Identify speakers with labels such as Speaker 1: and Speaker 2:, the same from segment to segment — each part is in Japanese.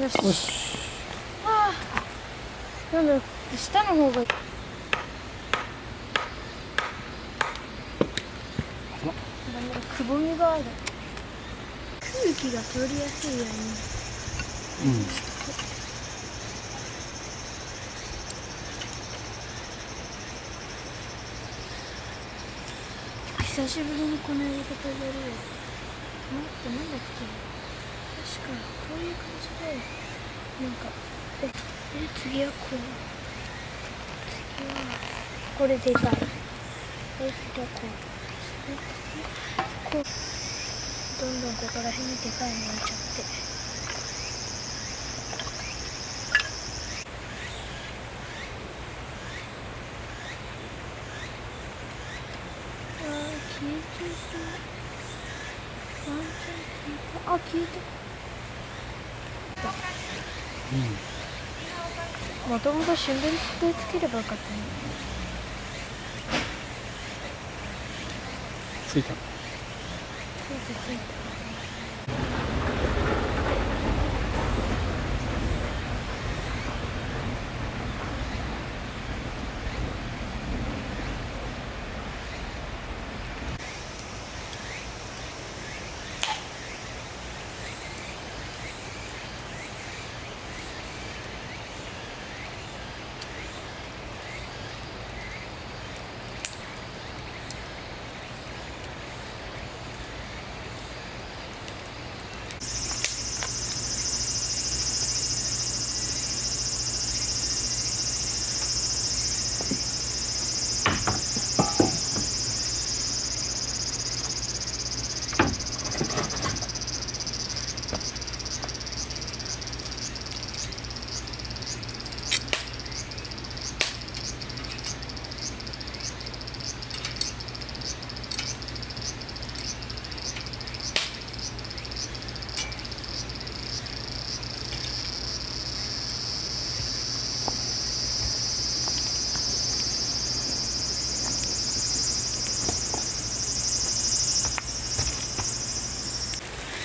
Speaker 1: よし。
Speaker 2: よし。
Speaker 1: はあ。なんだろう、下の方が。なんだろう、くぼみがある。空気が通りやすいように。
Speaker 2: うん。
Speaker 1: 久しぶりにこのやり方でやるよ。待って、なんだっけ。確かこういう感じで、なんか、次はこう。次は、これでかい。次はこう。こう。どんどんここら辺にでかいの置いちゃって。消えてそう。ワンちゃん消えた。あ、消えた。もともと新聞でつければよかったね。
Speaker 2: ついた。
Speaker 1: ついたついた。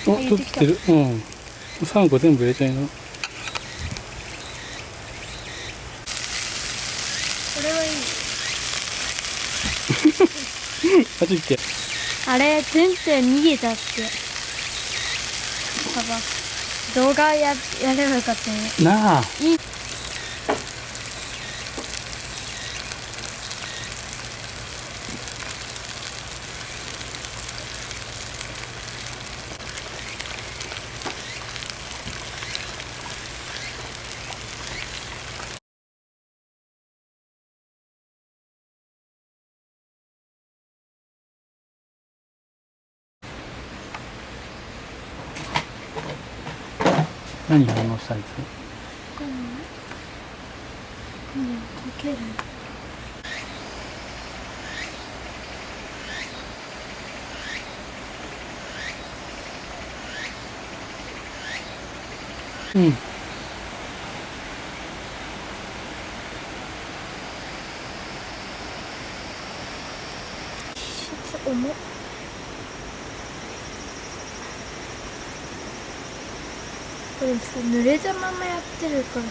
Speaker 2: お、取ってる。うん。3個全部入れちゃいな。こ
Speaker 1: れはいい。
Speaker 2: マジっけ。
Speaker 1: あれ、全然逃げたって。パパ、動画やればよかったね。
Speaker 2: なあ。
Speaker 1: いい。
Speaker 2: 何反応したいつ。
Speaker 1: こんな。溶ける。
Speaker 2: うん。
Speaker 1: シャツ重っ。これさ、濡れたままやってるからさ。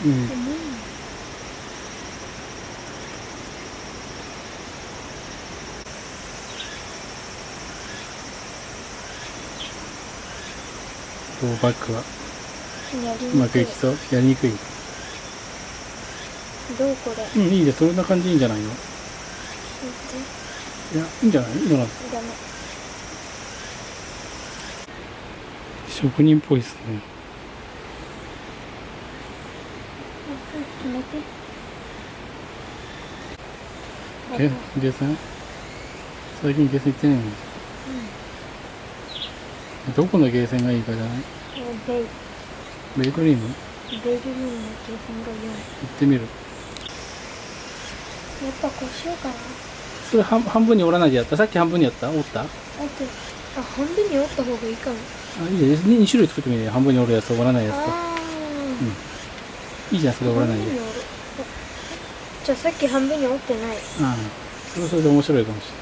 Speaker 2: うん。
Speaker 1: 重いの。
Speaker 2: どうバックは
Speaker 1: やり
Speaker 2: うま
Speaker 1: にくい。
Speaker 2: くいきそう。やりにくい。
Speaker 1: どうこれ。
Speaker 2: うん、いいです。そんな感じいいんじゃないの。い
Speaker 1: 引い
Speaker 2: や、いいんじゃない。いいのな。
Speaker 1: て。ダメ。
Speaker 2: 職人っぽいですね。
Speaker 1: 止めて。
Speaker 2: ゲーセン最近ゲーセン行ってないの。どこのゲーセンがいいかじゃない。
Speaker 1: ベイ
Speaker 2: ベイドリーム行
Speaker 1: ルームのゲーセンが良い。
Speaker 2: ってみる。
Speaker 1: やっぱこうしようかな。
Speaker 2: それ半分に折らないでやった。さっき半分にやった。折った。
Speaker 1: 半分に折った方がいいかも。
Speaker 2: あ、いいじゃん。2種類作ってみるよ。半分に折るやつと折らないやつと。いいじゃん、それ折らないで。
Speaker 1: じゃあさっき半分に折ってない。
Speaker 2: ああ、それはそれで面白いかもしれない。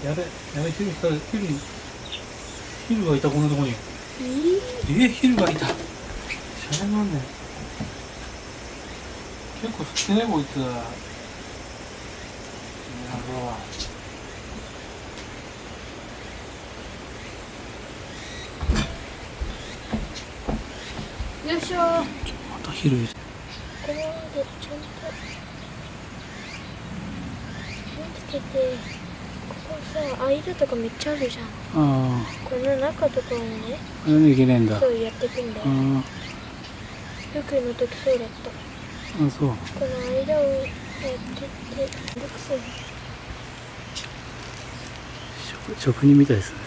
Speaker 2: やべ、ヒル来た、ヒルがいた、こんなとこに。ヒルがいた。シャレなんだよ。結構吸ってね、こいつ。なるほ
Speaker 1: よいしょ。
Speaker 2: ど。またヒルいた。
Speaker 1: ここまでちゃんと気をつけて、ここさ、間とかめっちゃあるじゃん。
Speaker 2: あ
Speaker 1: この中とかをね、
Speaker 2: あ、なんでいけないんだ。
Speaker 1: そうやっていくんだよ。福井の時そうだった。
Speaker 2: あ、そう。
Speaker 1: この間をやってってめんどくさい。
Speaker 2: 職人みたいですね。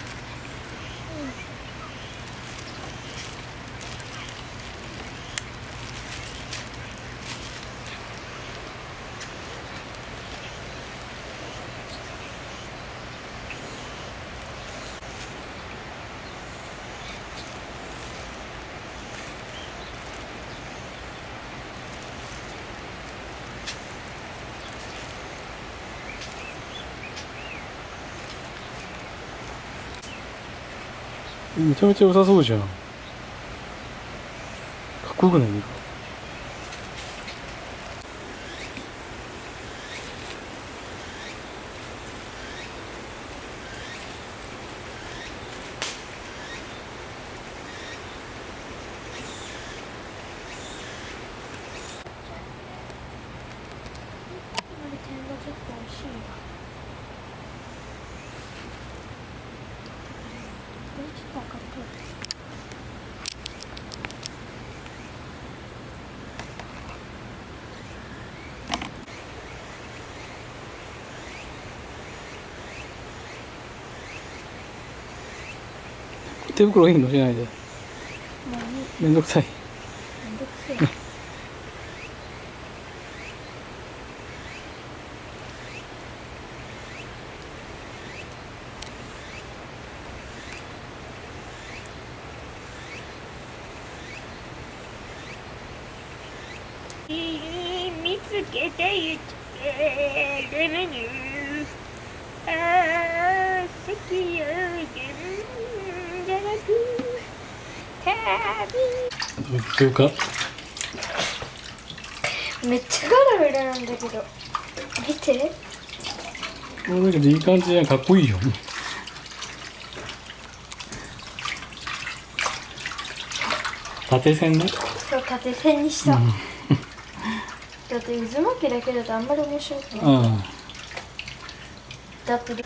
Speaker 2: めちゃめちゃ良さそうじゃん。かっこよくない？
Speaker 1: 点が結構美味しいわ。これちょっと赤っぽい。
Speaker 2: 手袋いいのしないで。
Speaker 1: もういい。
Speaker 2: めんどくさい。
Speaker 1: めんどくさい。見つけてゆけるメニュー。ああ、好きよ、じゃなく
Speaker 2: どうか。
Speaker 1: めっちゃカラフルなんだけど。見て。
Speaker 2: だけどいい感じじゃん。かっこいいよ。縦線ね。
Speaker 1: そう、縦線にした。だって渦巻きだけだとあんまり面白くない。
Speaker 2: あ
Speaker 1: だってどうし